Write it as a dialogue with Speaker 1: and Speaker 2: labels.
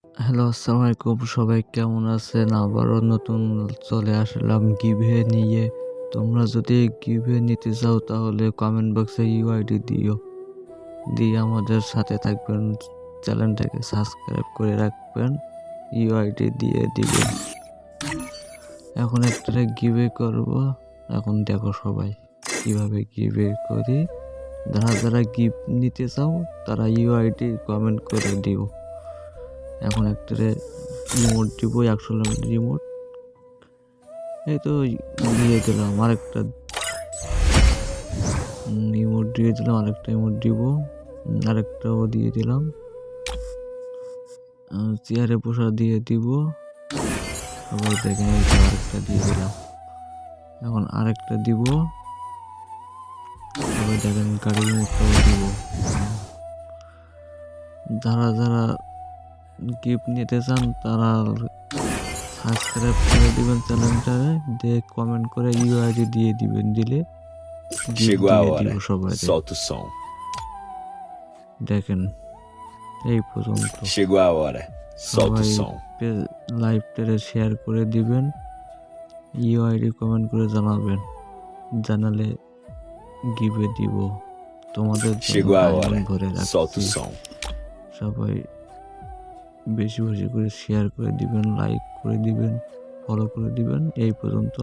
Speaker 1: Hello, আসসালামু আলাইকুম। সবাই কেমন আছেন? আবারও নতুন চলে আসলাম গিভওয়ে নিয়ে। তোমরা যদি গিভওয়ে নিতে চাও তাহলে কমেন্ট বক্সে ইউআইডি দিও। দিয়ে আমাদের সাথে থাকবেন, চ্যানেলটাকে সাবস্ক্রাইব করে রাখবেন, ইউআইডি দিয়ে দিবেন। এখন একটা গিভওয়ে করব। এখন দেখো সবাই কিভাবে গিভওয়ে করি। যারা যারা গিফট নিতে চাও তারা ইউআইডি কমেন্ট করে দিও। এখন একটা রিমোট দিব, 100 রিমোট। এই তো দিয়ে দিলাম আরেকটা ইমোট দিয়ে দিলাম, আরেকটা ইমোট দিব, আরেকটাও দিয়ে দিলাম। চেয়ারে বসা দিয়ে দিব। সবাই দেখেন, এই তো আরেকটা দিয়ে দিলাম। এখন আরেকটা দিব, সবাই দেখেন গাড়ির ইমোটটাও দিব। যারা যারা গিফট নিতে চান তারা সাবস্ক্রাইব করে দিবেন চ্যানেলটারে, দিয়ে কমেন্ট করে ইউআইডি দিয়ে দিবেন। দিলে গিফট
Speaker 2: Chegou a
Speaker 1: দিয়ে দিব
Speaker 2: hora.
Speaker 1: সবাই।
Speaker 2: Solta o som.
Speaker 1: দেখেন এই পর্যন্ত।
Speaker 2: Chegou a hora. Solta o
Speaker 1: সবাই
Speaker 2: som.
Speaker 1: লাইভটারে শেয়ার করে দিবেন, ইউআইডি কমেন্ট করে জানাবেন। জানালে গিভে দিব। তোমাদের জন্য
Speaker 2: Chegou a hora.
Speaker 1: ডায়মন্ড ভরে
Speaker 2: Solta
Speaker 1: রাখছি।
Speaker 2: o som.
Speaker 1: সবাই বেশি বেশি করে শেয়ার করে দিবেন, লাইক করে দিবেন, ফলো করে দিবেন। এই পর্যন্ত।